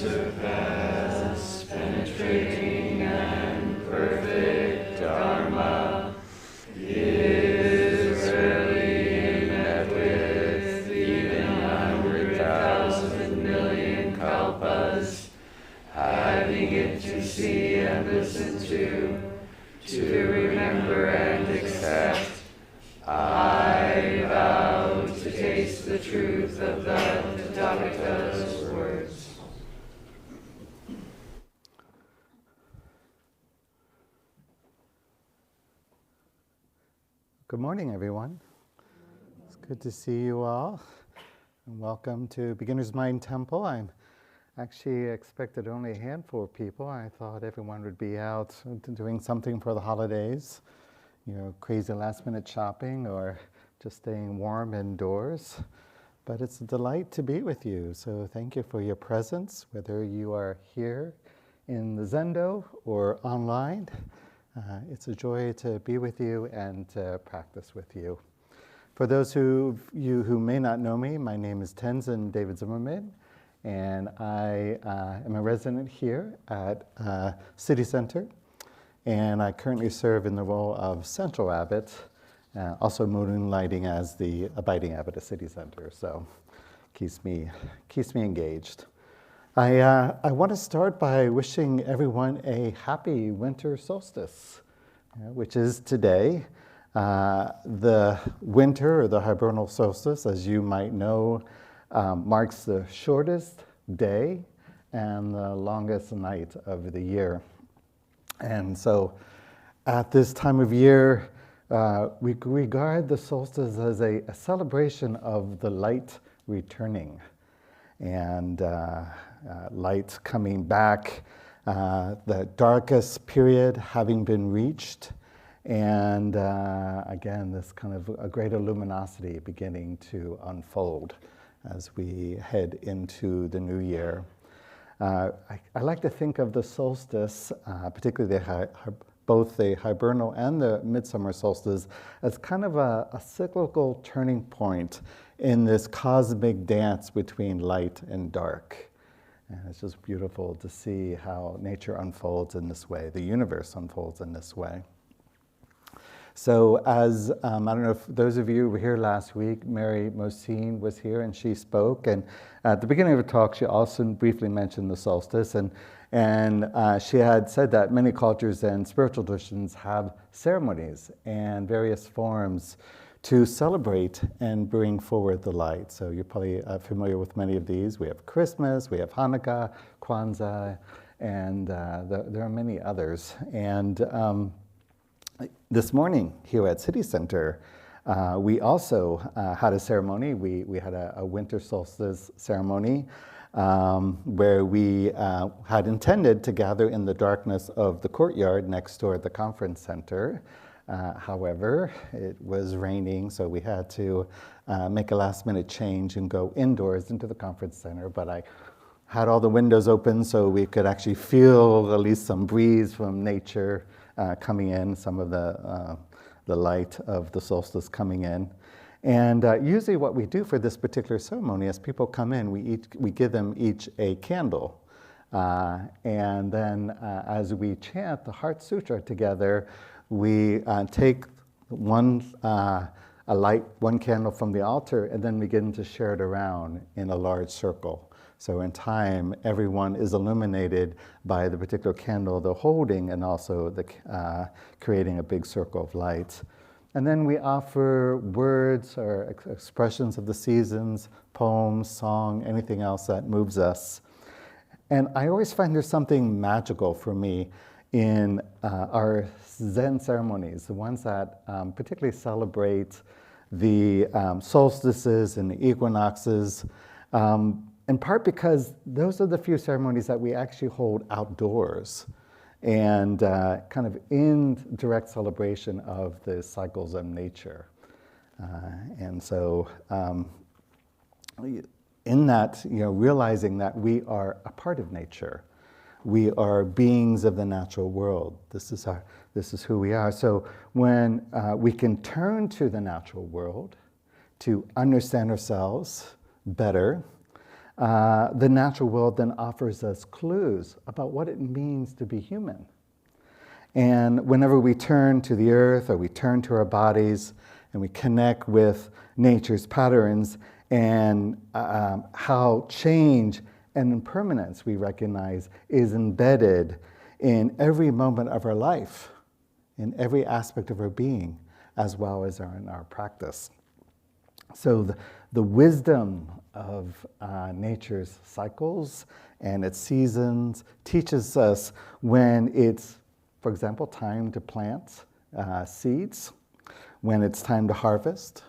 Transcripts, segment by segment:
unsurpassed, penetrating and perfect Dharma is rarely met with, even 100,000 million kalpas, having it to see and listen to remember and accept. I vow to taste the truth of the Tathagata's words. Good morning, everyone. It's good to see you all. And welcome to Beginner's Mind Temple. I actually expected only a handful of people. I thought everyone would be out doing something for the holidays, crazy last-minute shopping or just staying warm indoors. But it's a delight to be with you. So thank you for your presence, whether you are here in the Zendo or online. It's a joy to be with you and to practice with you. For those of you who may not know me, my name is Tenzen David Zimmerman, and I am a resident here at City Center, and I currently serve in the role of Central Abbot, also moonlighting as the abiding Abbot of City Center, so keeps me engaged. I want to start by wishing everyone a happy winter solstice, which is today. The winter, or the hibernal solstice, as you might know, marks the shortest day and the longest night of the year. And so at this time of year, we regard the solstice as a celebration of the light returning and light coming back, the darkest period having been reached, and again, this kind of a greater luminosity beginning to unfold as we head into the new year. I like to think of the solstice, particularly both the hibernal and the midsummer solstice, as kind of a cyclical turning point in this cosmic dance between light and dark. And it's just beautiful to see how nature unfolds in this way, the universe unfolds in this way. So as, I don't know if those of you who were here last week, Mary Mosine was here and she spoke. And at the beginning of her talk, she also briefly mentioned the solstice. And she had said that many cultures and spiritual traditions have ceremonies and various forms to celebrate and bring forward the light. So you're probably familiar with many of these. We have Christmas, we have Hanukkah, Kwanzaa, and there are many others. And this morning here at City Center, we also had a ceremony. We had a winter solstice ceremony where we had intended to gather in the darkness of the courtyard next door at the conference center. However, it was raining, so we had to make a last-minute change and go indoors into the conference center. But I had all the windows open so we could actually feel at least some breeze from nature coming in, some of the light of the solstice coming in. And usually what we do for this particular ceremony, as people come in, we give them each a candle. And then as we chant the Heart Sutra together, we take one candle from the altar and then begin to share it around in a large circle. So in time, everyone is illuminated by the particular candle they're holding and also creating a big circle of light. And then we offer words or expressions of the seasons, poems, song, anything else that moves us. And I always find there's something magical for me in our Zen ceremonies, the ones that particularly celebrate the solstices and the equinoxes, in part because those are the few ceremonies that we actually hold outdoors and kind of in direct celebration of the cycles of nature. And so in that, realizing that we are a part of nature, we are beings of the natural world. This is who we are. So when we can turn to the natural world to understand ourselves better, the natural world then offers us clues about what it means to be human. And whenever we turn to the earth or we turn to our bodies and we connect with nature's patterns and how change and impermanence we recognize is embedded in every moment of our life, in every aspect of our being, as well as in our practice. So the wisdom of nature's cycles and its seasons teaches us when it's, for example, time to plant seeds, when it's time to harvest,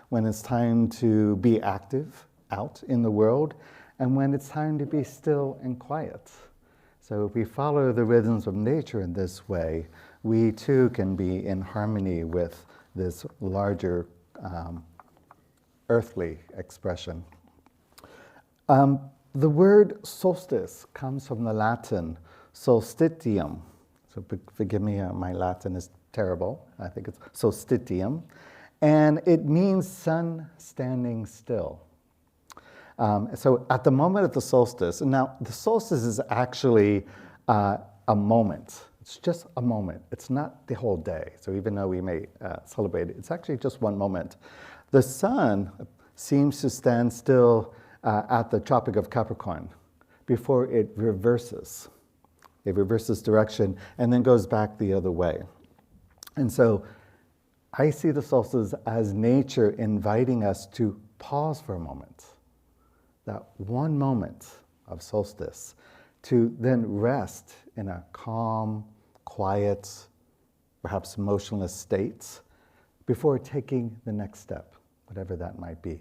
when it's time to be active out in the world, and when it's time to be still and quiet. So if we follow the rhythms of nature in this way, we too can be in harmony with this larger earthly expression. The word solstice comes from the Latin solstitium. So forgive me, my Latin is terrible. I think it's solstitium. And it means sun standing still. So at the moment of the solstice, and now the solstice is actually a moment. It's just a moment. It's not the whole day. So even though we may celebrate it, it's actually just one moment. The sun seems to stand still at the Tropic of Capricorn before it reverses. It reverses direction and then goes back the other way. And so I see the solstice as nature inviting us to pause for a moment, that one moment of solstice, to then rest in a calm, quiet, perhaps motionless state before taking the next step, whatever that might be.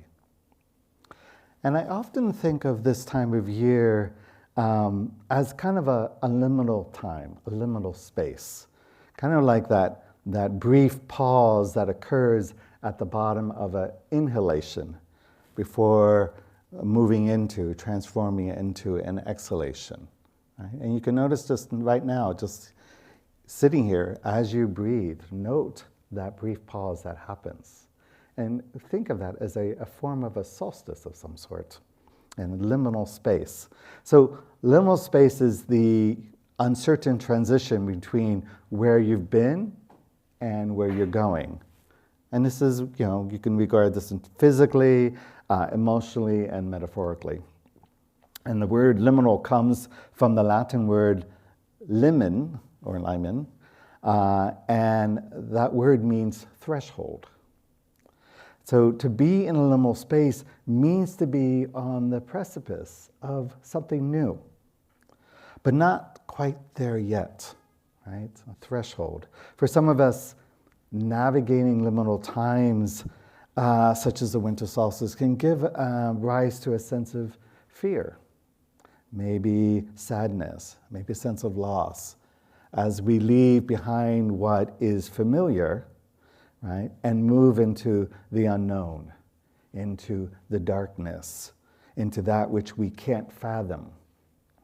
And I often think of this time of year as kind of a liminal time, a liminal space, kind of like that brief pause that occurs at the bottom of an inhalation before moving into, transforming it into an exhalation. Right? And you can notice just right now, just sitting here, as you breathe, note that brief pause that happens. And think of that as a form of a solstice of some sort, and liminal space. So liminal space is the uncertain transition between where you've been and where you're going. And this is, you can regard this physically, emotionally, and metaphorically. And the word liminal comes from the Latin word limen, or limen, and that word means threshold. So to be in a liminal space means to be on the precipice of something new, but not quite there yet, right? A threshold. For some of us, navigating liminal times, such as the winter solstice, can give rise to a sense of fear, maybe sadness, maybe a sense of loss, as we leave behind what is familiar, right, and move into the unknown, into the darkness, into that which we can't fathom,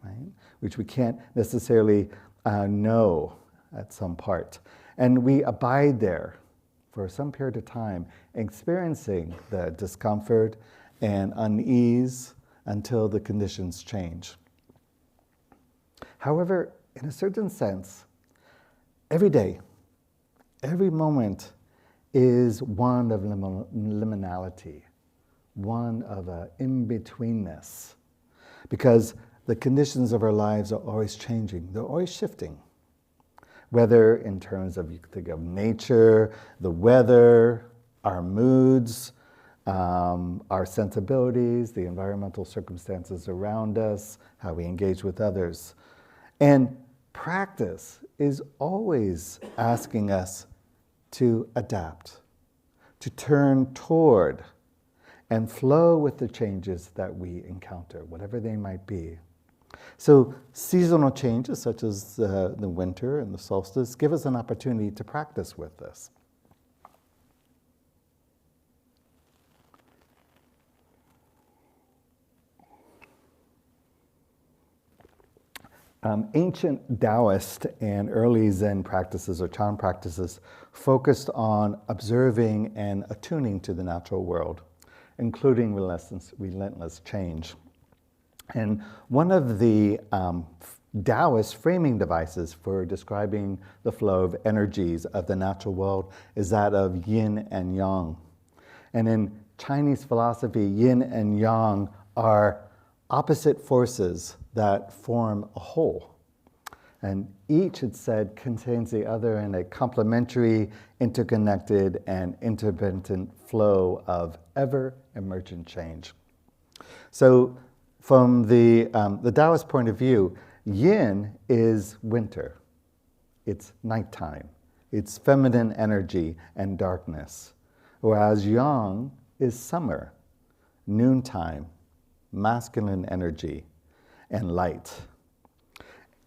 right, which we can't necessarily know at some part. And we abide there for some period of time, experiencing the discomfort and unease until the conditions change. However, in a certain sense, every day, every moment is one of liminality, one of in-betweenness, because the conditions of our lives are always changing, they're always shifting. Whether in terms of, you could think of nature, the weather, our moods, our sensibilities, the environmental circumstances around us, how we engage with others. And practice is always asking us to adapt, to turn toward, and flow with the changes that we encounter, whatever they might be. So seasonal changes, such as the winter and the solstice, give us an opportunity to practice with this. Ancient Taoist and early Zen practices or Chan practices focused on observing and attuning to the natural world, including relentless change. And one of the Taoist framing devices for describing the flow of energies of the natural world is that of yin and yang. And in Chinese philosophy, yin and yang are opposite forces that form a whole. And each, it said, contains the other in a complementary, interconnected, and interdependent flow of ever-emergent change. So from the Taoist point of view, yin is winter. It's nighttime. It's feminine energy and darkness. Whereas yang is summer, noontime, masculine energy, and light.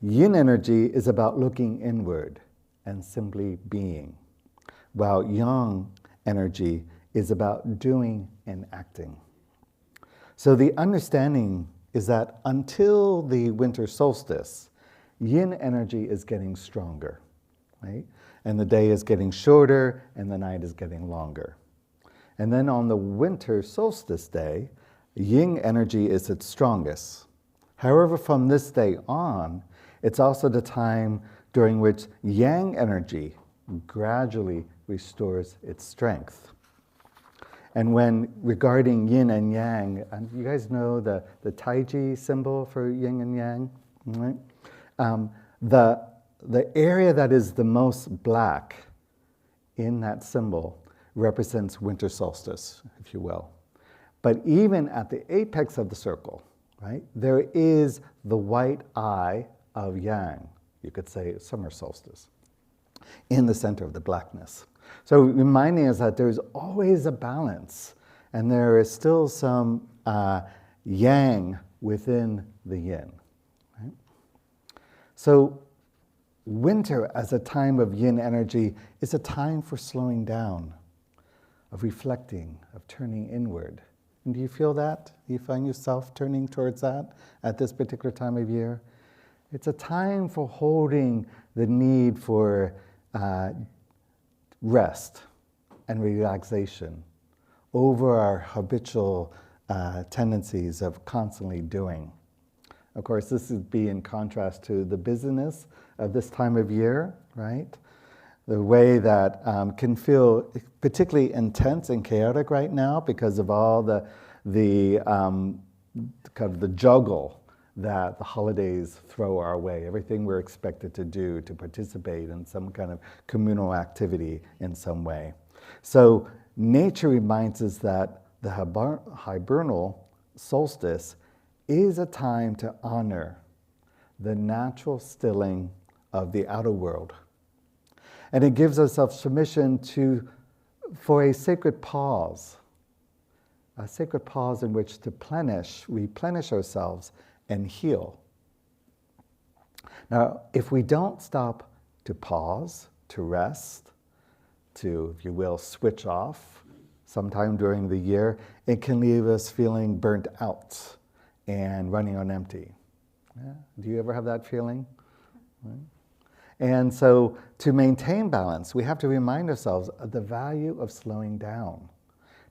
Yin energy is about looking inward and simply being, while yang energy is about doing and acting. So the understanding is that until the winter solstice, yin energy is getting stronger, right? And the day is getting shorter and the night is getting longer. And then on the winter solstice day, yin energy is its strongest. However, from this day on, it's also the time during which yang energy gradually restores its strength. And when regarding yin and yang, you guys know the Taiji symbol for yin and yang, right? The area that is the most black in that symbol represents winter solstice, if you will. But even at the apex of the circle, right, there is the white eye of yang, you could say summer solstice, in the center of the blackness. So reminding us that there's always a balance, and there is still some yang within the yin. Right? So winter as a time of yin energy is a time for slowing down, of reflecting, of turning inward. And do you feel that? Do you find yourself turning towards that at this particular time of year? It's a time for holding the need for rest and relaxation over our habitual tendencies of constantly doing. Of course, this would be in contrast to the busyness of this time of year, right? The way that can feel particularly intense and chaotic right now because of all the kind of the juggle that the holidays throw our way, everything we're expected to do to participate in some kind of communal activity in some way. So nature reminds us that the hibernal solstice is a time to honor the natural stilling of the outer world. And it gives us permission for a sacred pause in which to replenish ourselves and heal. Now, if we don't stop to pause, to rest, to, if you will, switch off sometime during the year, it can leave us feeling burnt out and running on empty. Yeah? Do you ever have that feeling? Right? And so to maintain balance, we have to remind ourselves of the value of slowing down,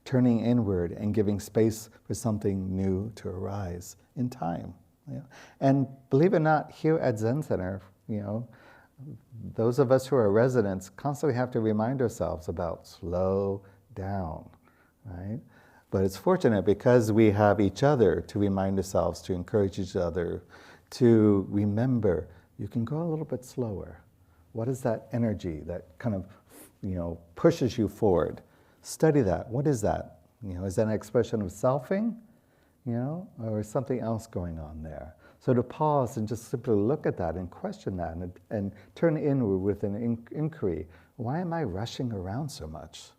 turning inward and giving space for something new to arise in time. Yeah. And believe it or not, here at Zen Center, those of us who are residents constantly have to remind ourselves about slow down, right? But it's fortunate because we have each other to remind ourselves, to encourage each other, to remember you can go a little bit slower. What is that energy that kind of, pushes you forward? Study that. What is that? Is that an expression of selfing? Or is something else going on there? So to pause and just simply look at that and question that and turn inward with an inquiry. Why am I rushing around so much?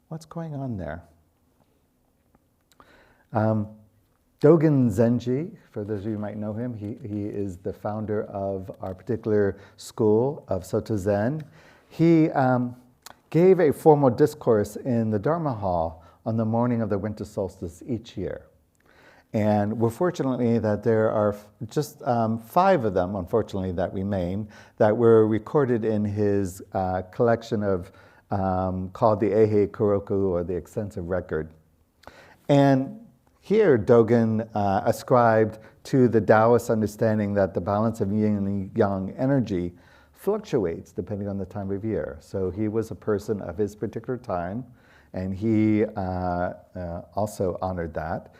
What's going on there? Dogen Zenji, for those of you who might know him, he is the founder of our particular school of Soto Zen. He gave a formal discourse in the Dharma Hall on the morning of the winter solstice each year. And we're fortunately that there are just 5 of them, unfortunately, that remain, that were recorded in his collection of called the Eihei Koroku, or the Extensive Record. And here Dogen ascribed to the Taoist understanding that the balance of yin and yang energy fluctuates depending on the time of year. So he was a person of his particular time, and he also honored that.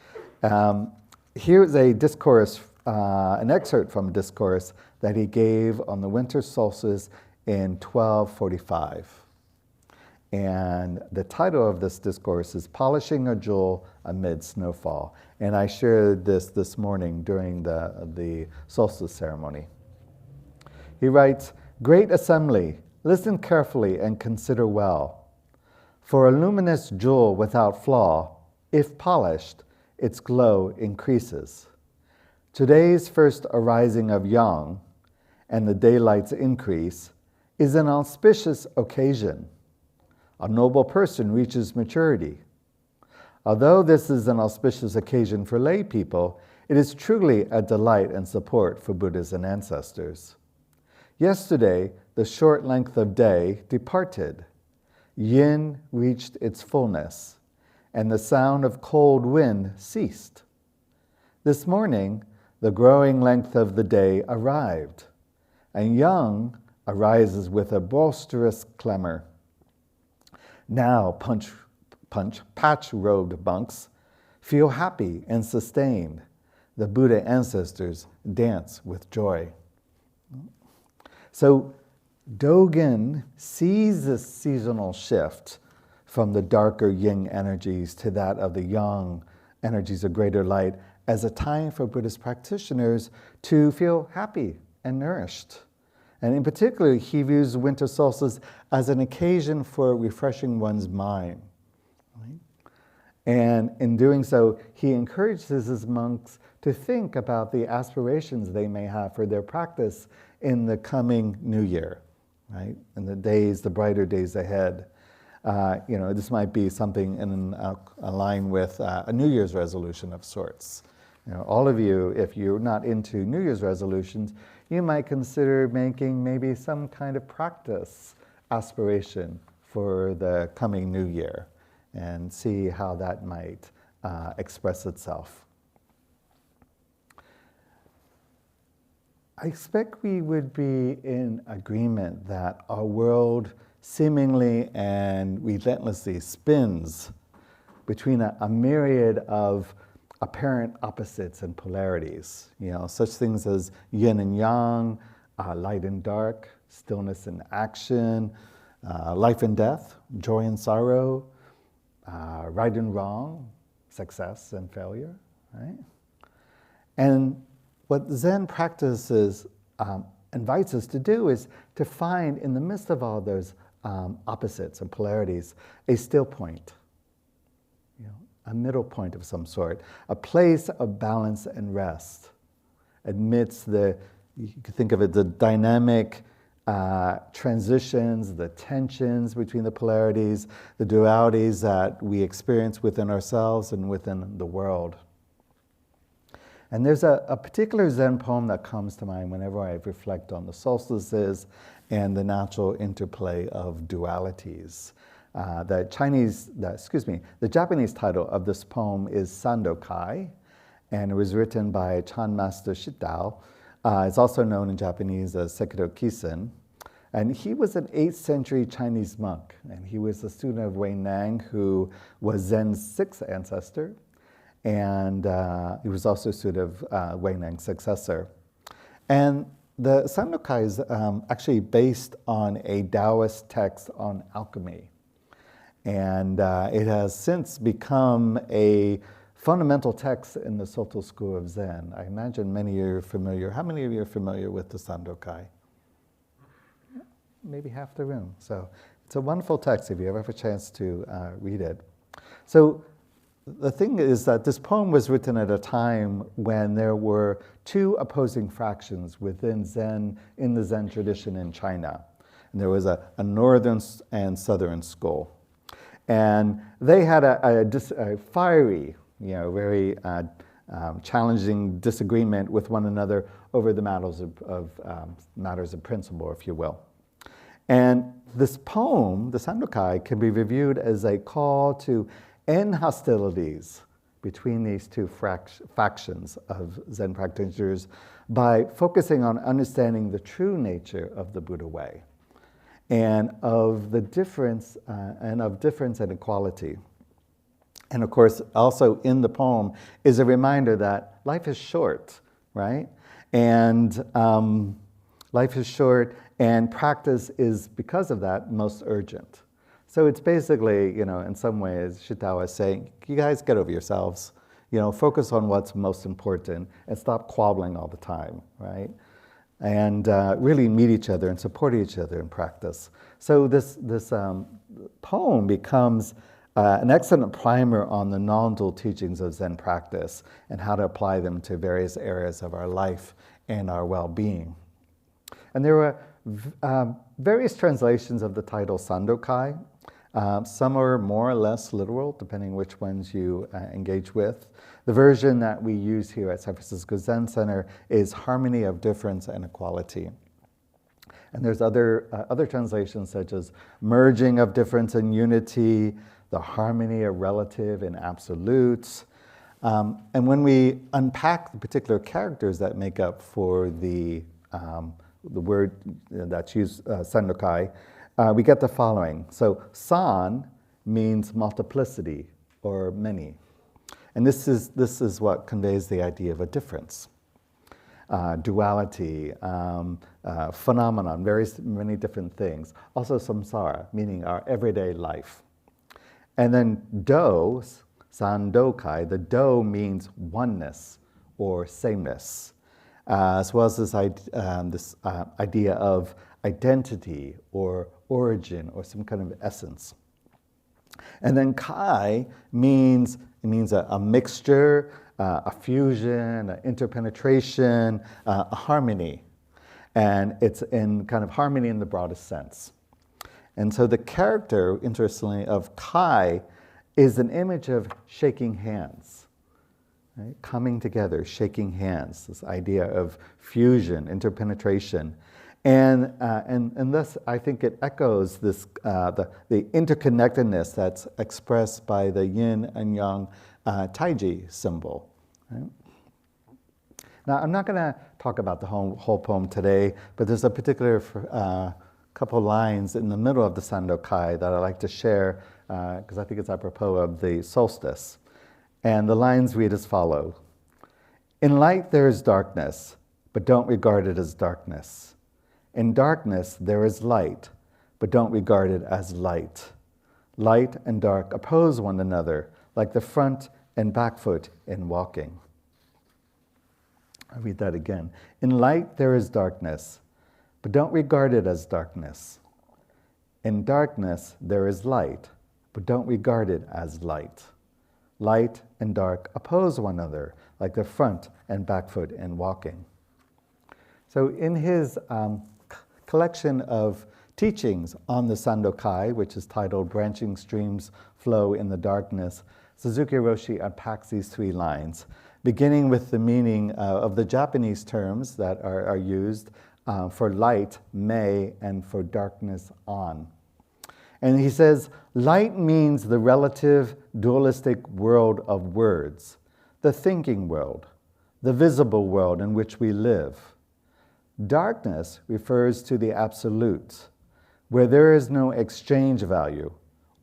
Here's a discourse, an excerpt from a discourse that he gave on the Winter Solstice in 1245. And the title of this discourse is Polishing a Jewel Amid Snowfall. And I shared this morning during the solstice ceremony. He writes, "Great assembly, listen carefully and consider well. For a luminous jewel without flaw, if polished, its glow increases. Today's first arising of yang and the daylight's increase is an auspicious occasion. A noble person reaches maturity. Although this is an auspicious occasion for lay people, it is truly a delight and support for Buddhas and ancestors. Yesterday, the short length of day departed. Yin reached its fullness, and the sound of cold wind ceased. This morning, the growing length of the day arrived, and yang arises with a boisterous clamor. Now, patch-robed monks feel happy and sustained. The Buddha ancestors dance with joy." So Dogen sees this seasonal shift from the darker yin energies to that of the yang energies of greater light as a time for Buddhist practitioners to feel happy and nourished. And in particular, he views winter solstice as an occasion for refreshing one's mind. Right? And in doing so, he encourages his monks to think about the aspirations they may have for their practice in the coming new year, right? In the brighter days ahead. This might be something in line with a New Year's resolution of sorts. All of you, if you're not into New Year's resolutions, you might consider making maybe some kind of practice aspiration for the coming new year and see how that might express itself. I expect we would be in agreement that our world seemingly and relentlessly spins between a myriad of apparent opposites and polarities, such things as yin and yang, light and dark, stillness and action, life and death, joy and sorrow, right and wrong, success and failure, right? And what Zen practices invites us to do is to find in the midst of all those opposites and polarities a still point, a middle point of some sort, a place of balance and rest amidst you could think of it, the dynamic transitions, the tensions between the polarities, the dualities that we experience within ourselves and within the world. And there's a particular Zen poem that comes to mind whenever I reflect on the solstices and the natural interplay of dualities. The Japanese title of this poem is Sandokai, and it was written by Chan Master Shitao. It's also known in Japanese as Sekido Kisen. And he was an 8th century Chinese monk, and he was a student of Wei Nang, who was Zen's 6th ancestor, and he was also a student of Wei Nang's successor. And the Sandokai is actually based on a Taoist text on alchemy. And it has since become a fundamental text in the Soto school of Zen. I imagine many of you are familiar. How many of you are familiar with the Sandokai? Maybe half the room. So it's a wonderful text if you ever have a chance to read it. So the thing is that this poem was written at a time when there were two opposing fractions within Zen, in the Zen tradition in China. And there was a northern and southern school. And they had a fiery, very challenging disagreement with one another over the matters of principle, if you will. And this poem, the Sandokai, can be reviewed as a call to end hostilities between these two factions of Zen practitioners by focusing on understanding the true nature of the Buddha way and of the difference and equality. And of course, also in the poem is a reminder that life is short, right? And life is short, and practice is, because of that, most urgent. So it's basically, in some ways, Shitao is saying, you guys get over yourselves, focus on what's most important and stop quabbling all the time, right? And really meet each other and support each other in practice. So this poem becomes an excellent primer on the non-dual teachings of Zen practice and how to apply them to various areas of our life and our well-being. And there were various translations of the title Sandokai. Some are more or less literal, depending which ones you engage with. The version that we use here at San Francisco Zen Center is Harmony of Difference and Equality. And there's other translations such as Merging of Difference and Unity, the Harmony of Relative and Absolutes. And when we unpack the particular characters that make up for the word that's used, Sandokai, we get the following. So, san means multiplicity or many. And this is what conveys the idea of a difference. Duality, phenomenon, many different things. Also samsara, meaning our everyday life. And then do, Sandokai, the do means oneness or sameness, as well as this idea of identity or origin or some kind of essence. And then kai means a mixture, a fusion, an interpenetration, a harmony. And it's in kind of harmony in the broadest sense. And so the character, interestingly, of kai is an image of shaking hands, right? Coming together, shaking hands, this idea of fusion, interpenetration. And thus, I think it echoes this the interconnectedness that's expressed by the yin and yang taiji symbol. Right? Now, I'm not going to talk about the whole poem today, but there's a particular couple lines in the middle of the Sandokai that I'd like to share because I think it's apropos of the solstice. And the lines read as follow. In light there is darkness, but don't regard it as darkness. In darkness there is light, but don't regard it as light. Light and dark oppose one another, like the front and back foot in walking. I'll read that again. In light there is darkness, but don't regard it as darkness. In darkness there is light, but don't regard it as light. Light and dark oppose one another, like the front and back foot in walking. So in his collection of teachings on the Sandokai, which is titled Branching Streams Flow in the Darkness, Suzuki Roshi unpacks these three lines, beginning with the meaning of the Japanese terms that are used for light, mei, and for darkness, an. And he says, light means the relative dualistic world of words, the thinking world, the visible world in which we live. Darkness refers to the absolute, where there is no exchange value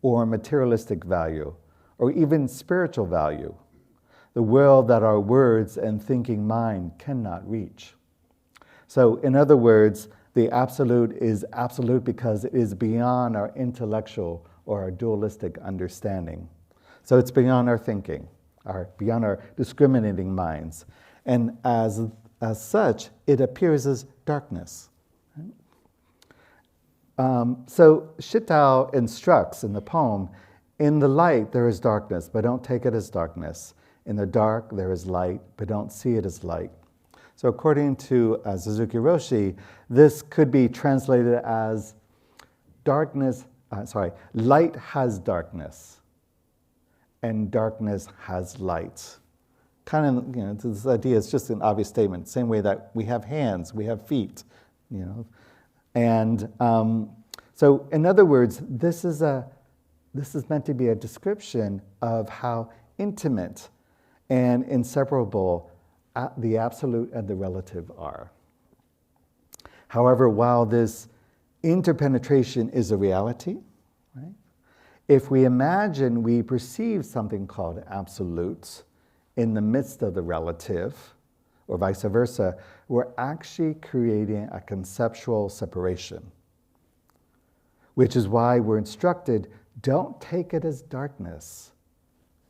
or materialistic value or even spiritual value, the world that our words and thinking mind cannot reach. So, in other words, the absolute is absolute because it is beyond our intellectual or our dualistic understanding. So it's beyond our thinking, beyond our discriminating minds. And as such, it appears as darkness. So Shitao instructs in the poem, in the light there is darkness, but don't take it as darkness. In the dark there is light, but don't see it as light. So according to Suzuki Roshi, this could be translated as light has darkness, and darkness has light. Kind of, this idea is just an obvious statement, same way that we have hands, we have feet, And so in other words, this is meant to be a description of how intimate and inseparable the absolute and the relative are. However, while this interpenetration is a reality, right, if we imagine we perceive something called absolutes in the midst of the relative, or vice versa, we're actually creating a conceptual separation, which is why we're instructed, don't take it as darkness.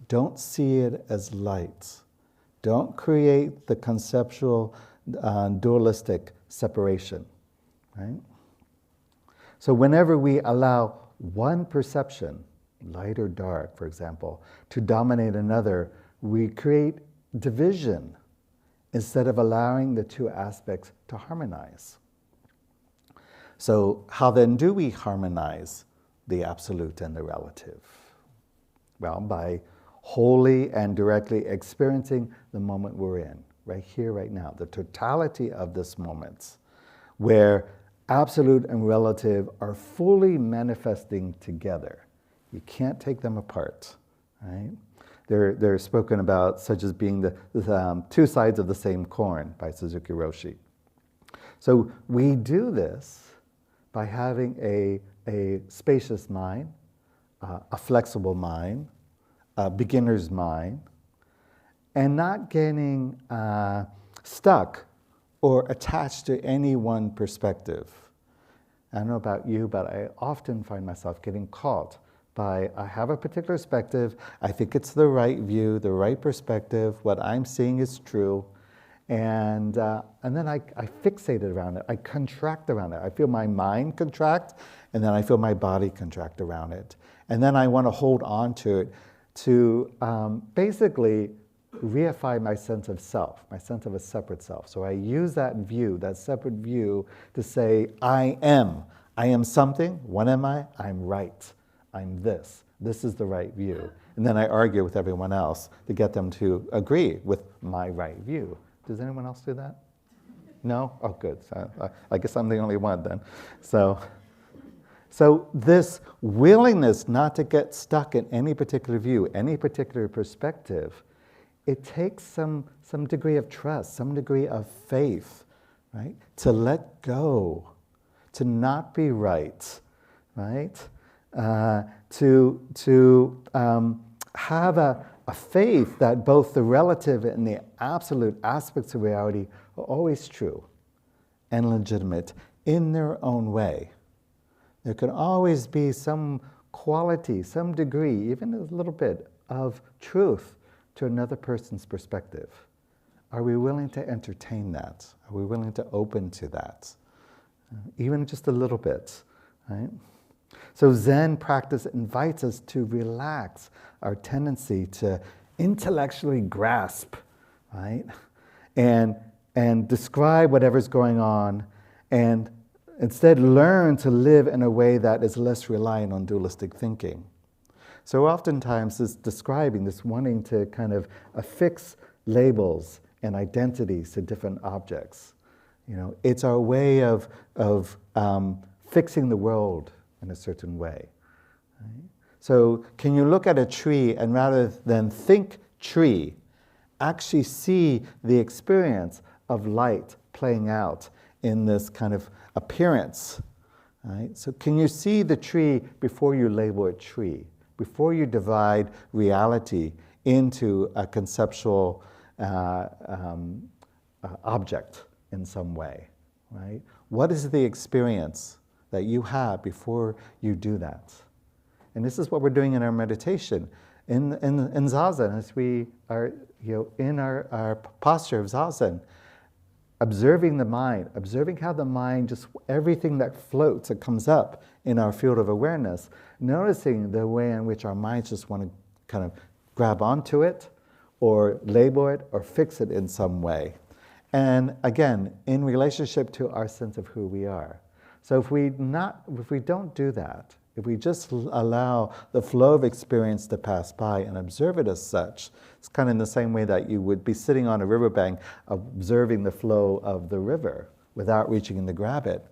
Don't see it as light. Don't create the conceptual dualistic separation, right? So whenever we allow one perception, light or dark, for example, to dominate another, we create division instead of allowing the two aspects to harmonize. So how then do we harmonize the absolute and the relative? Well, by wholly and directly experiencing the moment we're in, right here, right now, the totality of this moment, where absolute and relative are fully manifesting together. You can't take them apart, right? They're spoken about such as being the two sides of the same coin by Suzuki Roshi. So we do this by having a spacious mind, a flexible mind, a beginner's mind, and not getting stuck or attached to any one perspective. I don't know about you, but I often find myself getting caught by, I have a particular perspective, I think it's the right view, the right perspective, what I'm seeing is true, and then I fixate around it, I contract around it. I feel my mind contract, and then I feel my body contract around it. And then I want to hold on to it to basically reify my sense of self, my sense of a separate self. So I use that view, that separate view, to say, I am something. What am I? I'm right. I'm this. This is the right view. And then I argue with everyone else to get them to agree with my right view. Does anyone else do that? No? Oh, good. So I guess I'm the only one then. So this willingness not to get stuck in any particular view, any particular perspective, it takes some degree of trust, some degree of faith, right? To let go, to not be right, right? To have a faith that both the relative and the absolute aspects of reality are always true and legitimate in their own way. There can always be some quality, some degree, even a little bit of truth to another person's perspective. Are we willing to entertain that? Are we willing to open to that? Even just a little bit, right? So Zen practice invites us to relax our tendency to intellectually grasp, right? And describe whatever's going on, and instead learn to live in a way that is less reliant on dualistic thinking. So oftentimes this describing, this wanting to kind of affix labels and identities to different objects. You know, it's our way of fixing the world in a certain way. Right? So can you look at a tree and rather than think tree, actually see the experience of light playing out in this kind of appearance? Right? So can you see the tree before you label it tree? Before you divide reality into a conceptual object in some way, right? What is the experience that you have before you do that? And this is what we're doing in our meditation. In Zazen, as we are in our posture of Zazen, observing the mind, observing how the mind, just everything that floats, that comes up in our field of awareness, noticing the way in which our minds just want to kind of grab onto it or label it or fix it in some way. And again, in relationship to our sense of who we are. So if we don't do that, if we just allow the flow of experience to pass by and observe it as such, it's kind of in the same way that you would be sitting on a riverbank observing the flow of the river without reaching in to grab it,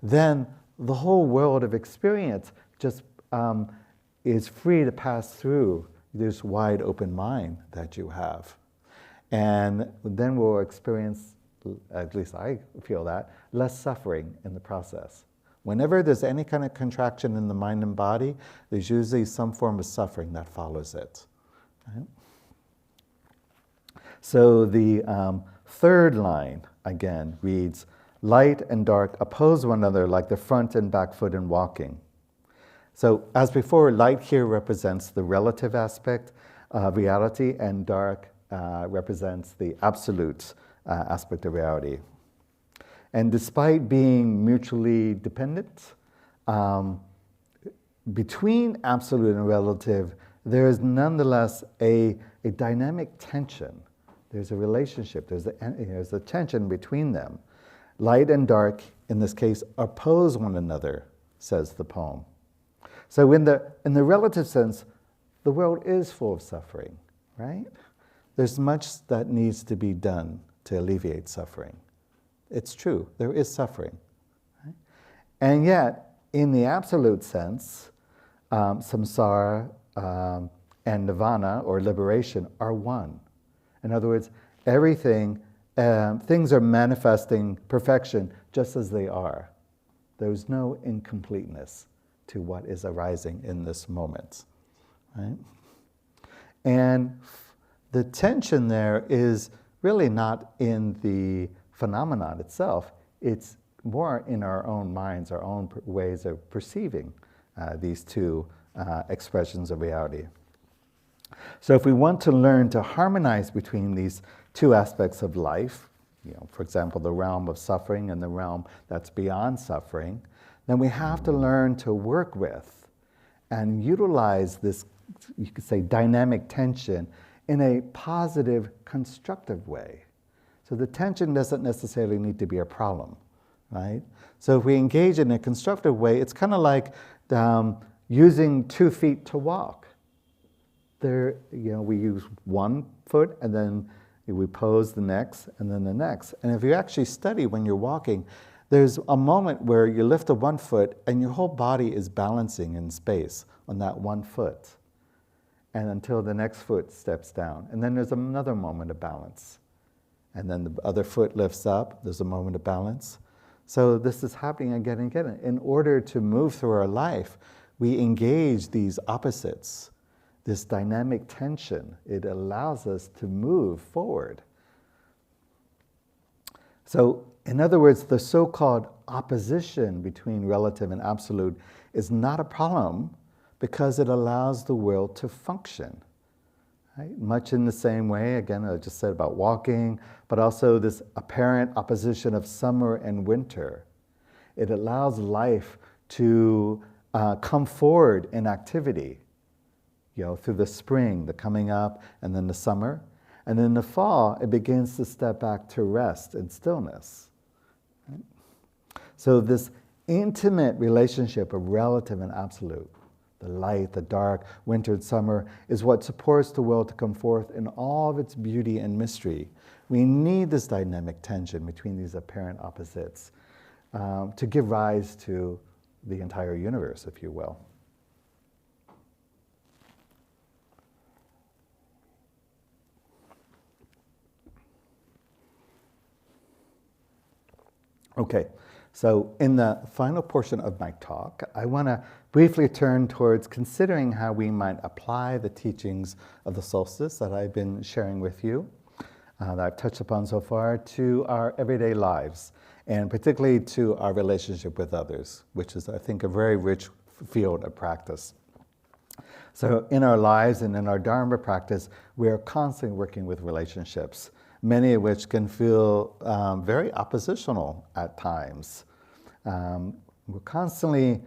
then the whole world of experience just is free to pass through this wide open mind that you have. And then we'll experience, at least I feel that, less suffering in the process. Whenever there's any kind of contraction in the mind and body, there's usually some form of suffering that follows it. Right? So the third line, again, reads, light and dark oppose one another like the front and back foot in walking. So as before, light here represents the relative aspect of reality, and dark represents the absolute aspect of reality. And despite being mutually dependent, between absolute and relative, there is nonetheless a dynamic tension. There's a relationship, there's a tension between them. Light and dark, in this case, oppose one another, says the poem. So in the relative sense, the world is full of suffering, right? There's much that needs to be done to alleviate suffering. It's true, there is suffering. Right? And yet, in the absolute sense, samsara and nirvana, or liberation, are one. In other words, everything, things are manifesting perfection just as they are. There's no incompleteness to what is arising in this moment. Right? And the tension there is really not in the phenomenon itself. It's more in our own minds, our own ways of perceiving these two expressions of reality. So if we want to learn to harmonize between these two aspects of life, for example, the realm of suffering and the realm that's beyond suffering, then we have to learn to work with and utilize this, you could say, dynamic tension in a positive, constructive way. So the tension doesn't necessarily need to be a problem, right? So if we engage in a constructive way, it's kind of like using 2 feet to walk. There, we use one foot and then we pose the next and then the next. And if you actually study when you're walking, there's a moment where you lift the 1 foot and your whole body is balancing in space on that 1 foot. And until the next foot steps down. And then there's another moment of balance. And then the other foot lifts up, there's a moment of balance. So this is happening again and again. In order to move through our life, we engage these opposites, this dynamic tension. It allows us to move forward. So, in other words, the so-called opposition between relative and absolute is not a problem because it allows the world to function. Right? Much in the same way, again, I just said about walking, but also this apparent opposition of summer and winter. It allows life to come forward in activity, through the spring, the coming up, and then the summer. And in the fall, it begins to step back to rest and stillness. Right? So this intimate relationship of relative and absolute, the light, the dark, winter and summer, is what supports the world to come forth in all of its beauty and mystery. We need this dynamic tension between these apparent opposites to give rise to the entire universe, if you will. Okay, so in the final portion of my talk, I want to briefly turn towards considering how we might apply the teachings of the solstice that I've been sharing with you, that I've touched upon so far, to our everyday lives, and particularly to our relationship with others, which is, I think, a very rich field of practice. So in our lives and in our Dharma practice, we are constantly working with relationships, many of which can feel very oppositional at times. We're constantly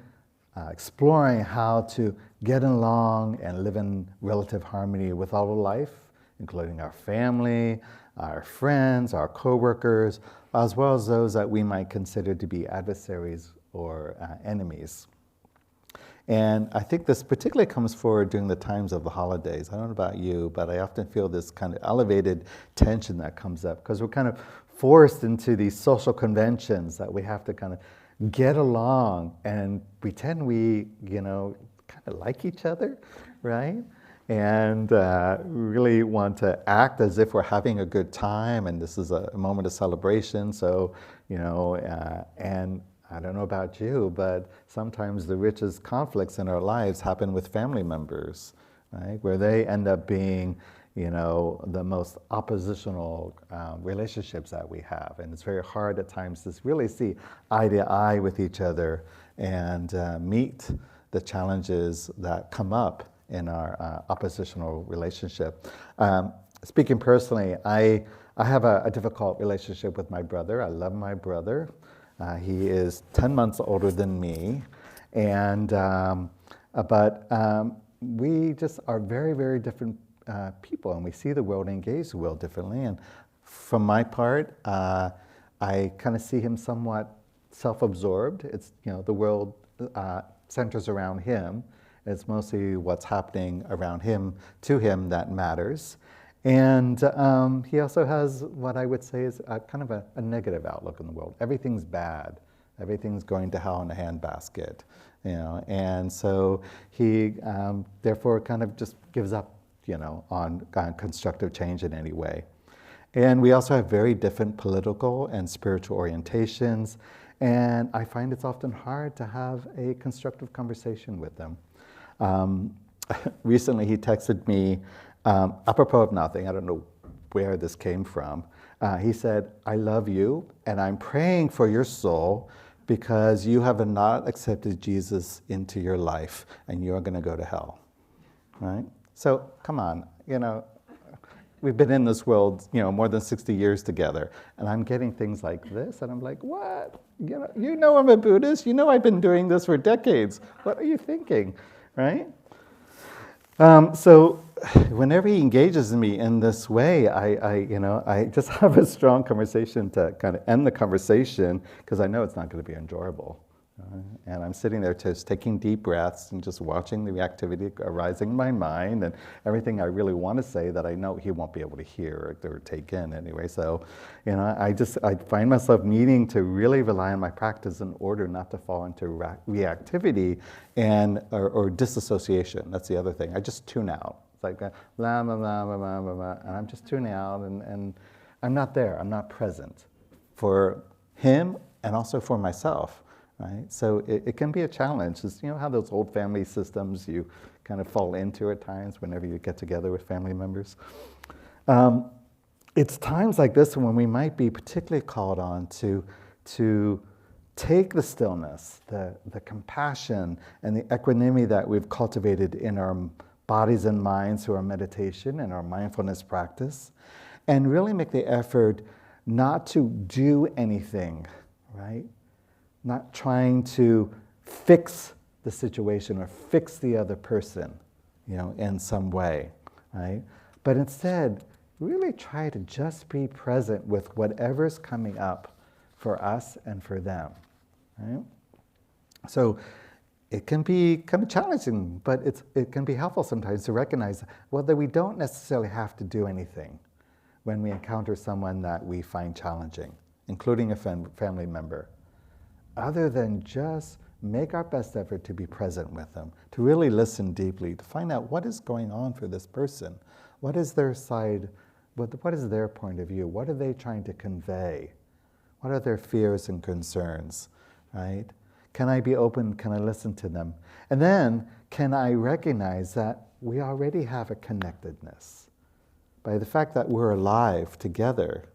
exploring how to get along and live in relative harmony with all of life, including our family, our friends, our coworkers, as well as those that we might consider to be adversaries or enemies. And I think this particularly comes forward during the times of the holidays. I don't know about you, but I often feel this kind of elevated tension that comes up because we're kind of forced into these social conventions that we have to kind of get along and pretend we, kind of like each other, right? and really want to act as if we're having a good time and this is a moment of celebration. So, and I don't know about you, but sometimes the richest conflicts in our lives happen with family members, right? Where they end up being, the most oppositional relationships that we have. And it's very hard at times to really see eye to eye with each other and meet the challenges that come up in our oppositional relationship. Speaking personally, I have a difficult relationship with my brother. I love my brother. He is 10 months older than me, and but we just are very, very different people, and we see the world and engage the world differently. And from my part, I kind of see him somewhat self-absorbed. It's, the world centers around him. It's mostly what's happening around him, to him, that matters. And he also has what I would say is kind of a negative outlook on the world. Everything's bad. Everything's going to hell in a handbasket. And so he therefore kind of just gives up, on constructive change in any way. And we also have very different political and spiritual orientations. And I find it's often hard to have a constructive conversation with them. Recently, he texted me, apropos of nothing, I don't know where this came from. He said, "I love you, and I'm praying for your soul because you have not accepted Jesus into your life, and you're going to go to hell." Right? So, come on, we've been in this world, more than 60 years together, and I'm getting things like this, and I'm like, what? I'm a Buddhist. I've been doing this for decades. What are you thinking? Right? So whenever he engages me in this way, I just have a strong conversation to kind of end the conversation because I know it's not going to be enjoyable. And I'm sitting there just taking deep breaths and just watching the reactivity arising in my mind and everything I really want to say that I know he won't be able to hear or take in anyway. So, I find myself needing to really rely on my practice in order not to fall into reactivity or disassociation. That's the other thing. I just tune out. It's like blah, blah, blah, blah, blah, blah, blah, and I'm just tuning out and I'm not there. I'm not present for him and also for myself. Right? So it can be a challenge. It's, how those old family systems you kind of fall into at times whenever you get together with family members. It's times like this when we might be particularly called on to take the stillness, the compassion, and the equanimity that we've cultivated in our bodies and minds through our meditation and our mindfulness practice, and really make the effort not to do anything, right? Not trying to fix the situation or fix the other person, in some way, right? But instead, really try to just be present with whatever's coming up for us and for them, right? So it can be kind of challenging, but it can be helpful sometimes to recognize, that we don't necessarily have to do anything when we encounter someone that we find challenging, including a family member, other than just make our best effort to be present with them, to really listen deeply, to find out what is going on for this person. What is their side, what is their point of view? What are they trying to convey? What are their fears and concerns, right? Can I be open? Can I listen to them? And then, can I recognize that we already have a connectedness? By the fact that we're alive together,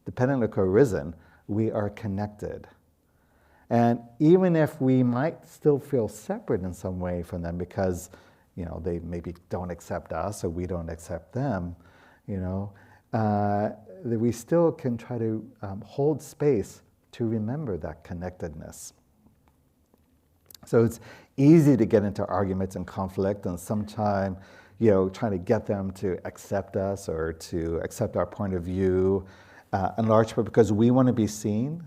dependent or co-arisen, we are connected. And even if we might still feel separate in some way from them because, they maybe don't accept us or we don't accept them, that we still can try to hold space to remember that connectedness. So it's easy to get into arguments and conflict and sometimes, trying to get them to accept us or to accept our point of view, in large part because we want to be seen.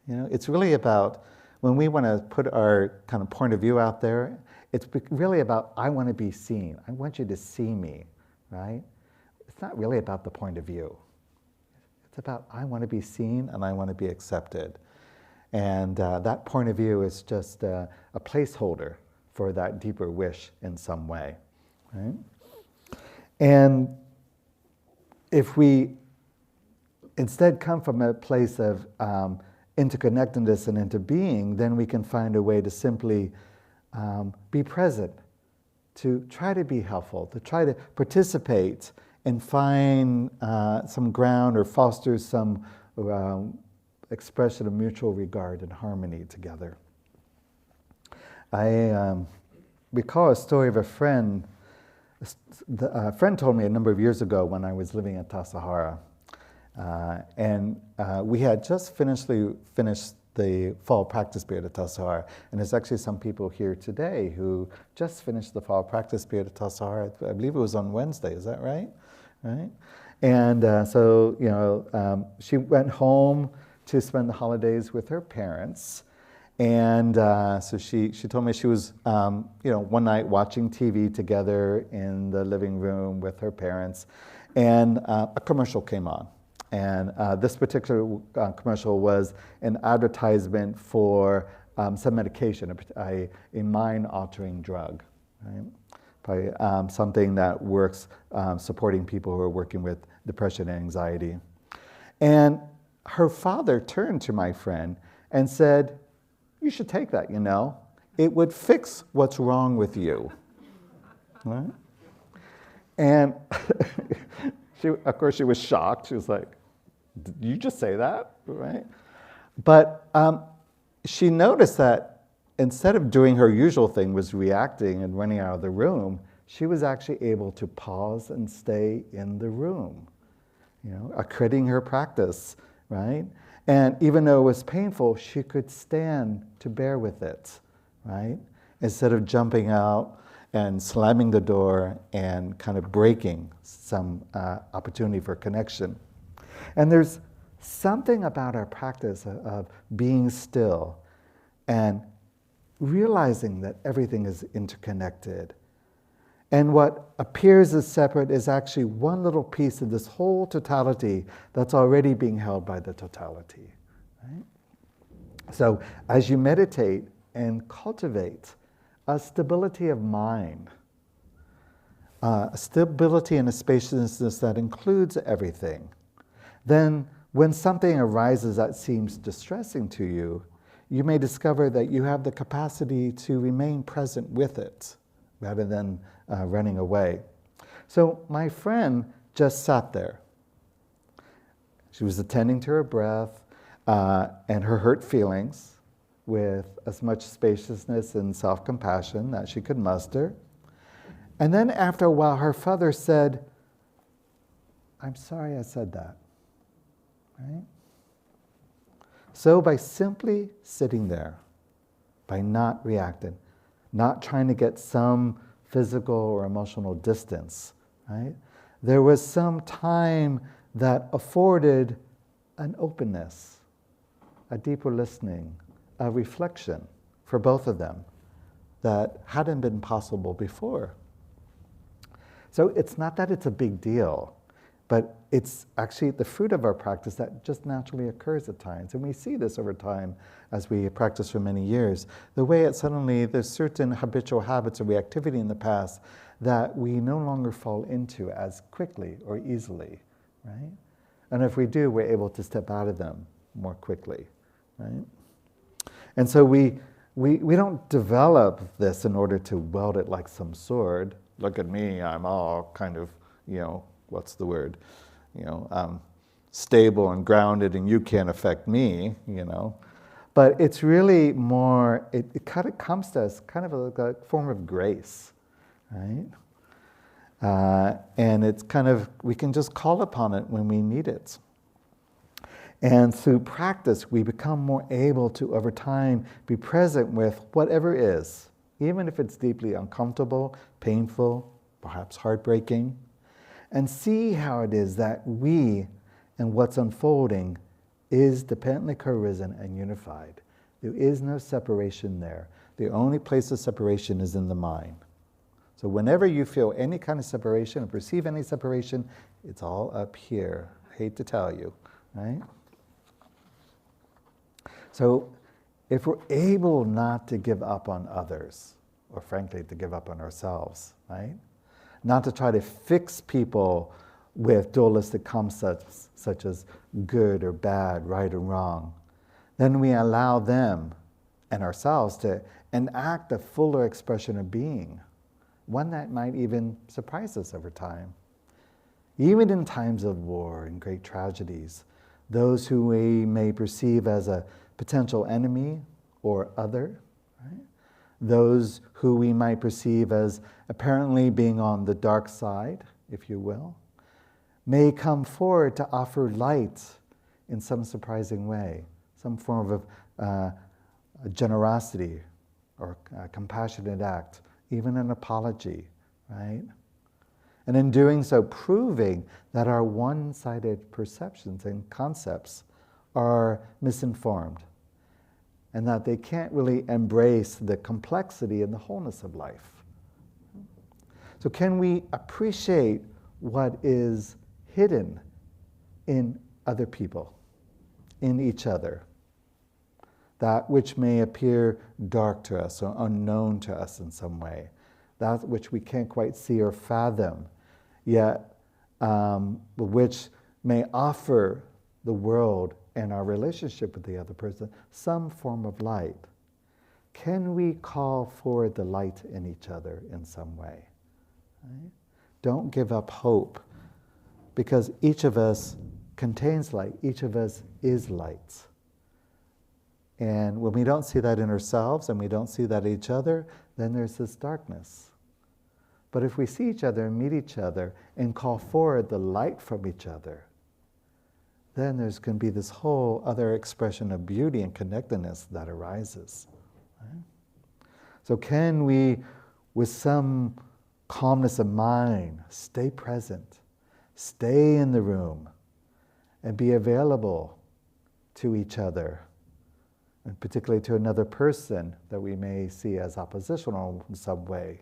It's really about, when we want to put our kind of point of view out there, it's really about, I want to be seen. I want you to see me, right? It's not really about the point of view. It's about, I want to be seen and I want to be accepted. And that point of view is just a placeholder for that deeper wish in some way, right? And if we instead come from a place of interconnectedness and interbeing, then we can find a way to simply be present, to try to be helpful, to try to participate and find some ground or foster some expression of mutual regard and harmony together. I recall a story of a friend. A friend told me a number of years ago when I was living at Tassajara, and we had just finished the fall practice period at Tassajara, and there's actually some people here today who just finished the fall practice period at Tassajara. I believe it was on Wednesday. Is that right? Right. And so she went home to spend the holidays with her parents. And so she told me she was, one night watching TV together in the living room with her parents, and a commercial came on. And this particular commercial was an advertisement for some medication, a mind-altering drug, right? Probably something that works supporting people who are working with depression and anxiety. And her father turned to my friend and said, "You should take that, It would fix what's wrong with you." Right? And of course, she was shocked. She was like, "Did you just say that?" Right? But she noticed that instead of doing her usual thing, was reacting and running out of the room, she was actually able to pause and stay in the room, accrediting her practice, right? And even though it was painful, she could stand to bear with it, right? Instead of jumping out and slamming the door and kind of breaking some opportunity for connection. And there's something about our practice of being still and realizing that everything is interconnected. And what appears as separate is actually one little piece of this whole totality that's already being held by the totality. Right? So as you meditate and cultivate a stability of mind, a stability and a spaciousness that includes everything, then when something arises that seems distressing to you, you may discover that you have the capacity to remain present with it rather than running away. So my friend just sat there. She was attending to her breath and her hurt feelings with as much spaciousness and self-compassion that she could muster. And then after a while, her father said, "I'm sorry I said that." Right? So by simply sitting there, by not reacting, not trying to get some physical or emotional distance, right? There was some time that afforded an openness, a deeper listening, a reflection for both of them that hadn't been possible before. So it's not that it's a big deal, but it's actually the fruit of our practice that just naturally occurs at times. And we see this over time as we practice for many years. The way it suddenly, there's certain habitual habits or reactivity in the past that we no longer fall into as quickly or easily, right? And if we do, we're able to step out of them more quickly, right? And so we don't develop this in order to wield it like some sword. Look at me, I'm all kind of, what's the word? Stable and grounded, and you can't affect me, But it's really more, it kind of comes to us kind of like a form of grace, right? And it's kind of, we can just call upon it when we need it. And through practice, we become more able to, over time, be present with whatever is, even if it's deeply uncomfortable, painful, perhaps heartbreaking, and see how it is that we and what's unfolding is dependently co-arisen and unified. There is no separation there. The only place of separation is in the mind. So whenever you feel any kind of separation or perceive any separation, it's all up here. I hate to tell you, right? So if we're able not to give up on others, or frankly, to give up on ourselves, right? not to try to fix people with dualistic concepts such as good or bad, right or wrong, then we allow them and ourselves to enact a fuller expression of being, one that might even surprise us over time. Even in times of war and great tragedies, those who we may perceive as a potential enemy or other, right? Those who we might perceive as apparently being on the dark side, if you will, may come forward to offer light in some surprising way, some form of generosity or a compassionate act, even an apology, right? And in doing so, proving that our one-sided perceptions and concepts are misinformed and that they can't really embrace the complexity and the wholeness of life. So can we appreciate what is hidden in other people, in each other? That which may appear dark to us or unknown to us in some way, that which we can't quite see or fathom, yet which may offer the world and our relationship with the other person some form of light. Can we call forward the light in each other in some way? Right? Don't give up hope, because each of us contains light, each of us is light. And when we don't see that in ourselves and we don't see that in each other, then there's this darkness. But if we see each other and meet each other and call forward the light from each other, then there's going to be this whole other expression of beauty and connectedness that arises. Right? So can we, with some calmness of mind, stay present, stay in the room, and be available to each other, and particularly to another person that we may see as oppositional in some way,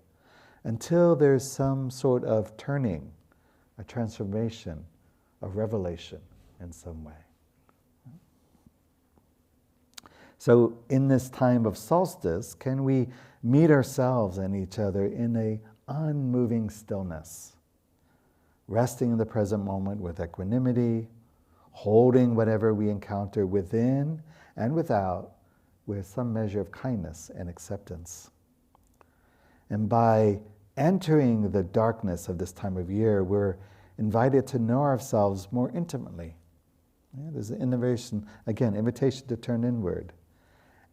until there's some sort of turning, a transformation, a revelation in some way. So in this time of solstice, can we meet ourselves and each other in a unmoving stillness, resting in the present moment with equanimity, holding whatever we encounter within and without with some measure of kindness and acceptance. And by entering the darkness of this time of year, we're invited to know ourselves more intimately. Yeah, there's an invitation, again, invitation to turn inward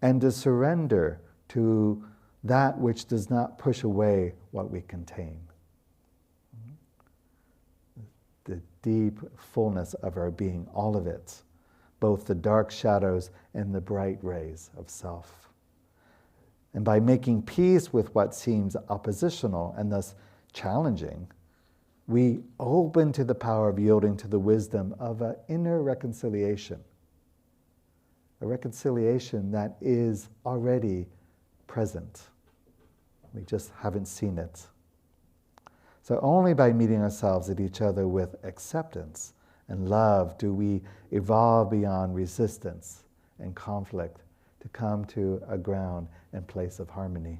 and to surrender to that which does not push away what we contain. The deep fullness of our being, all of it, both the dark shadows and the bright rays of self. And by making peace with what seems oppositional and thus challenging, we open to the power of yielding to the wisdom of an inner reconciliation, a reconciliation that is already present. We just haven't seen it. So only by meeting ourselves and each other with acceptance and love do we evolve beyond resistance and conflict to come to a ground and place of harmony.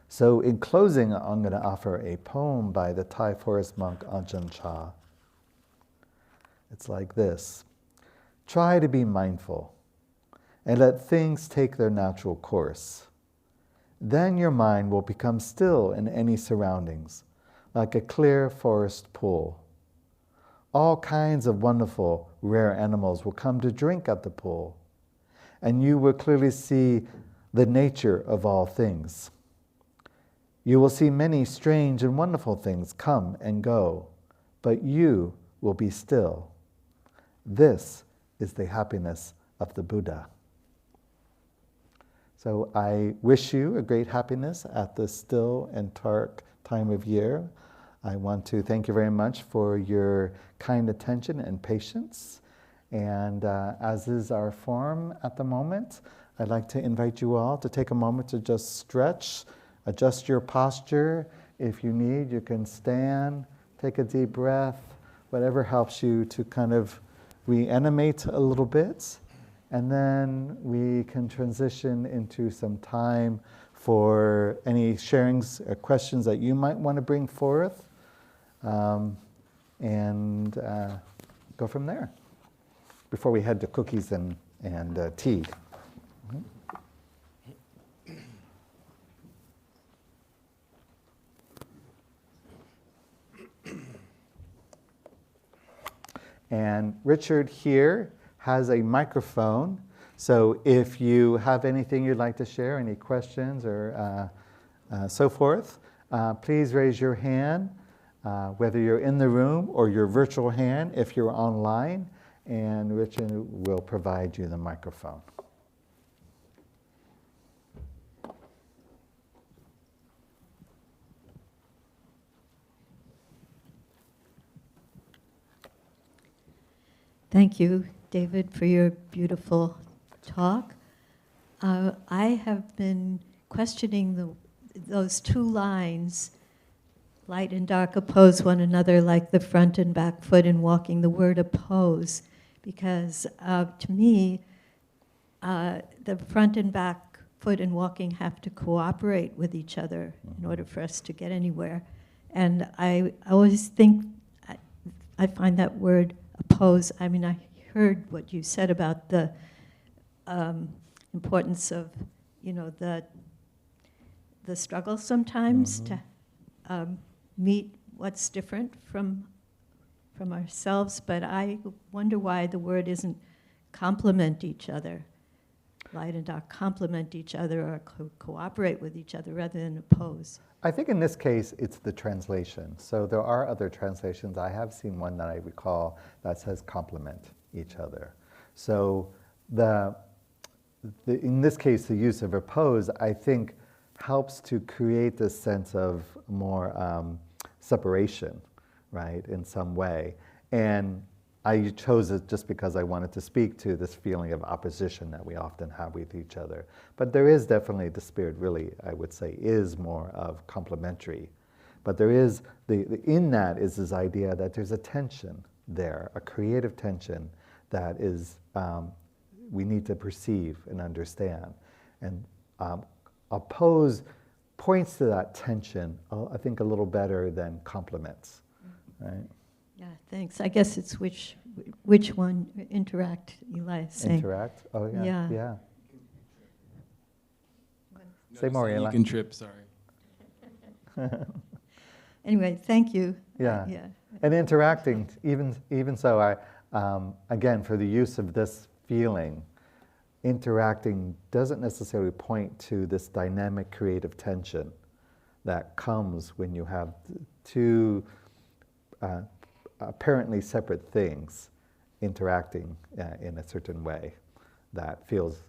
So in closing, I'm going to offer a poem by the Thai forest monk Ajahn Chah. It's like this. Try to be mindful and let things take their natural course. Then your mind will become still in any surroundings, like a clear forest pool. All kinds of wonderful, rare animals will come to drink at the pool, and you will clearly see the nature of all things. You will see many strange and wonderful things come and go, but you will be still. This is the happiness of the Buddha. So I wish you a great happiness at this still and dark time of year. I want to thank you very much for your kind attention and patience. And as is our form at the moment, I'd like to invite you all to take a moment to just stretch, adjust your posture. If you need, you can stand, take a deep breath, whatever helps you to kind of reanimate a little bit. And then we can transition into some time for any sharings or questions that you might want to bring forth, and go from there before we head to cookies and tea. And Richard here has a microphone, so if you have anything you'd like to share, any questions or so forth, please raise your hand, whether you're in the room or your virtual hand if you're online, and Richard will provide you the microphone. Thank you, David, for your beautiful talk. I have been questioning those two lines, light and dark oppose one another like the front and back foot in walking, the word oppose, because to me, the front and back foot in walking have to cooperate with each other in order for us to get anywhere. And I always think, I find that word oppose, I mean, I heard what you said about the importance of, the struggle sometimes to meet what's different from ourselves, but I wonder why the word isn't complement each other. Light and dark complement each other or cooperate with each other rather than oppose. I think in this case, it's the translation. So there are other translations. I have seen one that I recall that says complement each other. So in this case, the use of oppose, I think, helps to create this sense of more separation, right, in some way. And I chose it just because I wanted to speak to this feeling of opposition that we often have with each other. But there is definitely, the spirit really, I would say, is more of complementary. But there is, in that is this idea that there's a tension there, a creative tension that is, we need to perceive and understand. And oppose points to that tension, I think, a little better than complements, right? Yeah, thanks. I guess it's which one, interact, Eli is saying. Interact? Oh, yeah. Yeah. Say more, Eli. You can trip, sorry. Anyway, thank you. Yeah. Yeah. And interacting, even so, again, for the use of this feeling, interacting doesn't necessarily point to this dynamic creative tension that comes when you have two apparently separate things interacting in a certain way that feels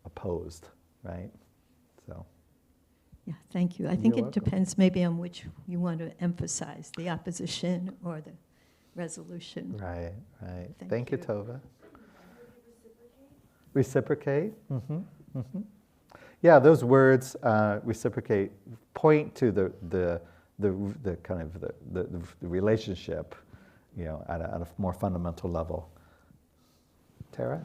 opposed, right? So. Yeah, thank you. I think You're it welcome. depends maybe on which you want to emphasize, the opposition or the resolution. Right, right. Thank Thank you, you. Tova. Reciprocate? Mm-hmm, mm-hmm. Yeah, those words, reciprocate, point to the kind of the relationship, at a more fundamental level. Tara?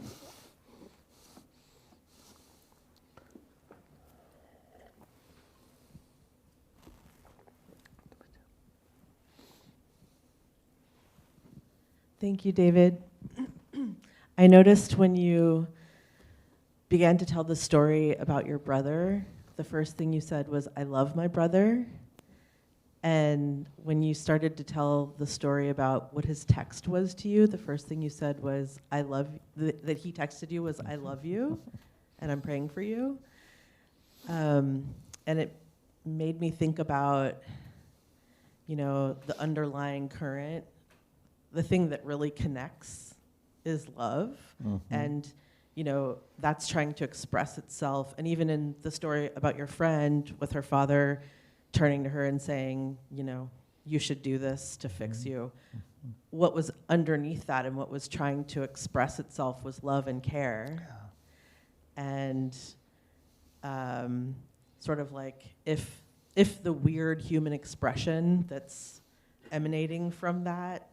Thank you, David. I noticed when you began to tell the story about your brother, the first thing you said was, "I love my brother." And when you started to tell the story about what his text was to you, the first thing you said was, "I love," that he texted you was, "I love you, and I'm praying for you." And it made me think about, the underlying current. The thing that really connects is love. Mm-hmm. And, that's trying to express itself. And even in the story about your friend with her father turning to her and saying, you should do this to fix you. Mm-hmm. What was underneath that and what was trying to express itself was love and care. Yeah. And sort of like if the weird human expression that's emanating from that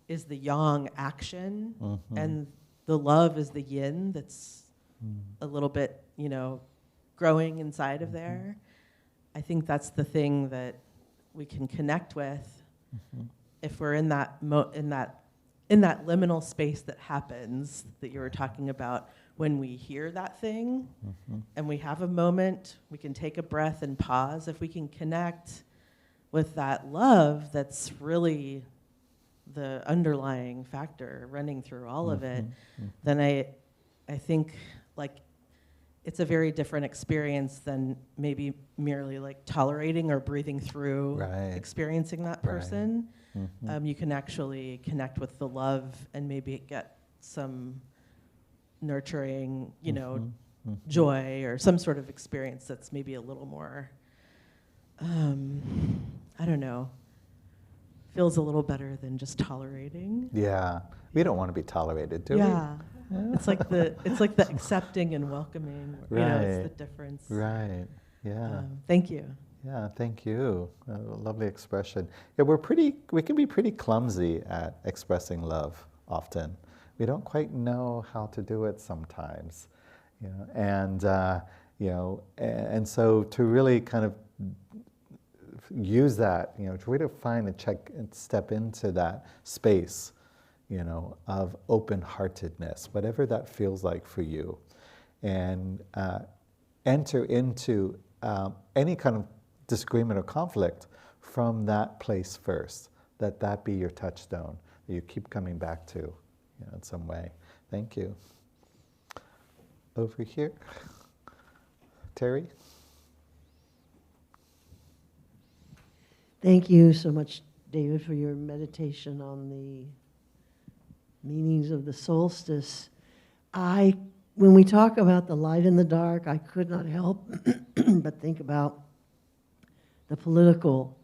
is the yang action, and the love is the yin that's a little bit, growing inside of there. I think that's the thing that we can connect with if we're in that in that liminal space that happens that you were talking about. When we hear that thing and we have a moment, we can take a breath and pause. If we can connect with that love that's really the underlying factor running through all of it, then I think like it's a very different experience than maybe merely like tolerating or breathing through experiencing that person. You can actually connect with the love and maybe get some nurturing, joy or some sort of experience that's maybe a little more, I don't know, feels a little better than just tolerating. Yeah, we don't want to be tolerated, do we? Yeah. It's like the accepting and welcoming. It's the difference. Right. Yeah. Thank you. Yeah. Thank you. Lovely expression. Yeah, we can be pretty clumsy at expressing love often. We don't quite know how to do it sometimes, and so to really kind of use that, to really find and check and step into that space, of open-heartedness, whatever that feels like for you, and enter into any kind of disagreement or conflict from that place first. That be your touchstone that you keep coming back to, in some way. Thank you. Over here, Terry. Thank you so much, David, for your meditation on the meanings of the solstice. When we talk about the light and the dark, I could not help but think about the political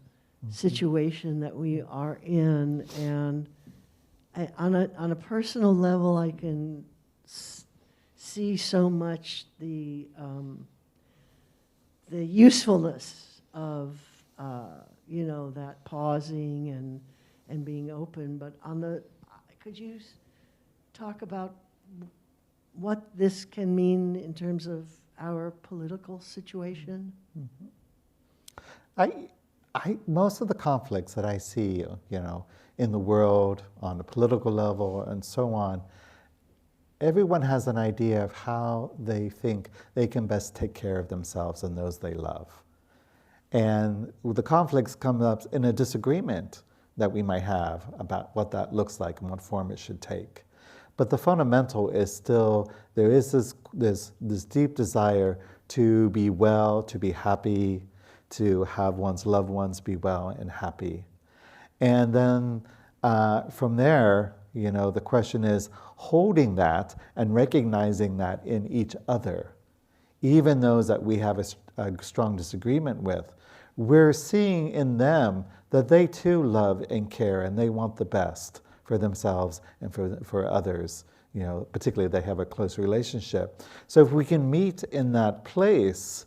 situation that we are in, and on a personal level, I can see so much the usefulness of that pausing and being open. But could you talk about what this can mean in terms of our political situation? Most of the conflicts that I see, in the world, on the political level, and so on, everyone has an idea of how they think they can best take care of themselves and those they love. And the conflicts come up in a disagreement that we might have about what that looks like and what form it should take. But the fundamental is still, there is this deep desire to be well, to be happy, to have one's loved ones be well and happy. And then from there, the question is holding that and recognizing that in each other. Even those that we have a strong disagreement with, we're seeing in them that they too love and care and they want the best for themselves and for others, particularly if they have a close relationship. So if we can meet in that place,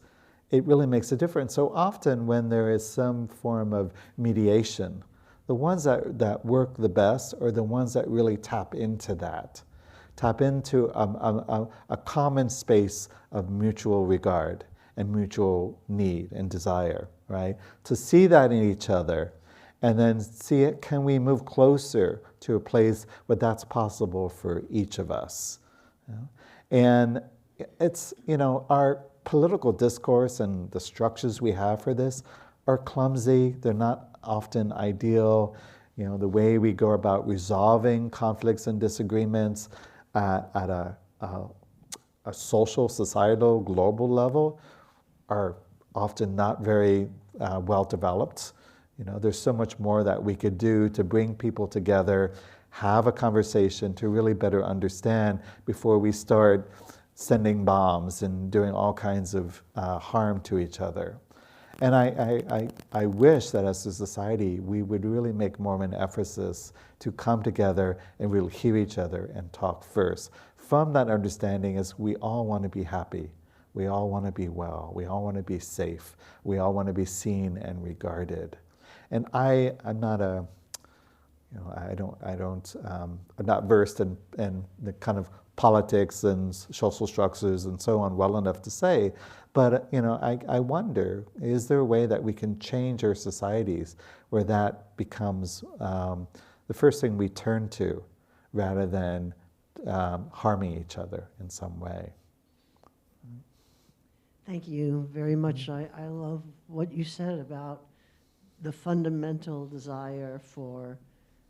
it really makes a difference. So often when there is some form of mediation, the ones that work the best are the ones that really tap into a common space of mutual regard and mutual need and desire, right? To see that in each other and then see it, can we move closer to a place where that's possible for each of us? And it's, our political discourse and the structures we have for this are clumsy. They're not often ideal. The way we go about resolving conflicts and disagreements at a social, societal, global level are often not very well developed. There's so much more that we could do to bring people together, have a conversation to really better understand before we start sending bombs and doing all kinds of harm to each other. And I wish that as a society, we would really make more of an emphasis to come together and really hear each other and talk first. From that understanding is we all want to be happy. We all want to be well. We all want to be safe. We all want to be seen and regarded. And I'm not I'm not versed in the kind of politics and social structures and so on well enough to say, but I wonder, is there a way that we can change our societies where that becomes the first thing we turn to, rather than harming each other in some way? Thank you very much. I love what you said about the fundamental desire for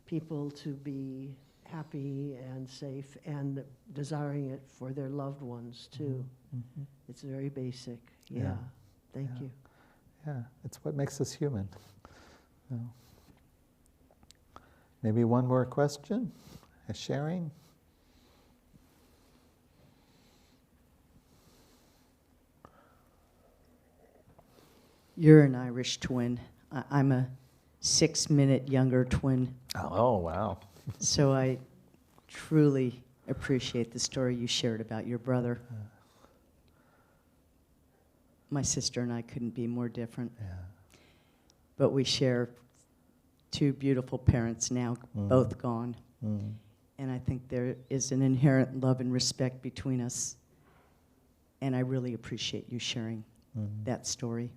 people to be happy and safe, and desiring it for their loved ones too. Mm-hmm. It's very basic. Yeah. Yeah. Thank Yeah. you. Yeah, it's what makes us human. So, maybe one more question, a sharing. You're an Irish twin. I'm a 6-minute younger twin. Oh, wow. So I truly appreciate the story you shared about your brother. My sister and I couldn't be more different. Yeah. But we share 2 beautiful parents now, both gone. Mm. And I think there is an inherent love and respect between us. And I really appreciate you sharing that story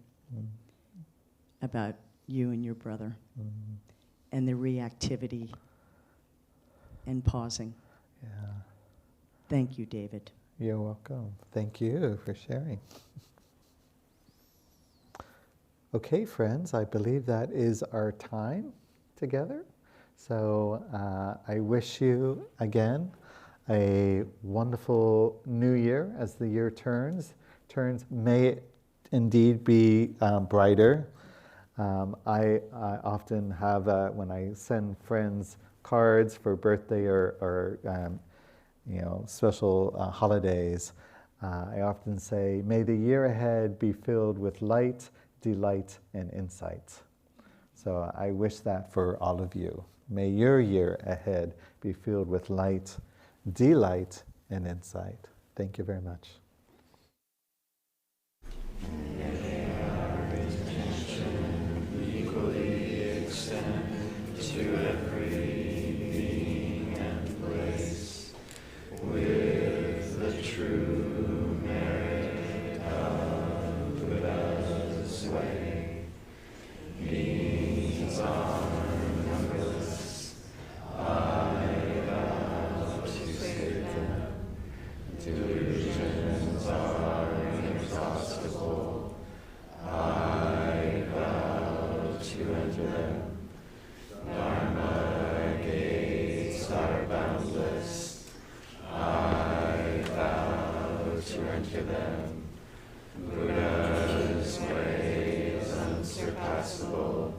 about you and your brother, and the reactivity and pausing. Yeah. Thank you, David. You're welcome. Thank you for sharing. Okay, friends, I believe that is our time together. So I wish you, again, a wonderful new year as the year turns. May it indeed be brighter. I often have, when I send friends cards for birthday or special holidays, I often say, may the year ahead be filled with light, delight, and insight. So I wish that for all of you. May your year ahead be filled with light, delight, and insight. Thank you very much. Equally extend to every being and place, with the true merit of Buddha's way. Beings are numberless, I vow to save them. Delusions are inexhaustible, I vow to enter them. Dharma gates are boundless, I vow to enter them. Buddha's way is unsurpassable,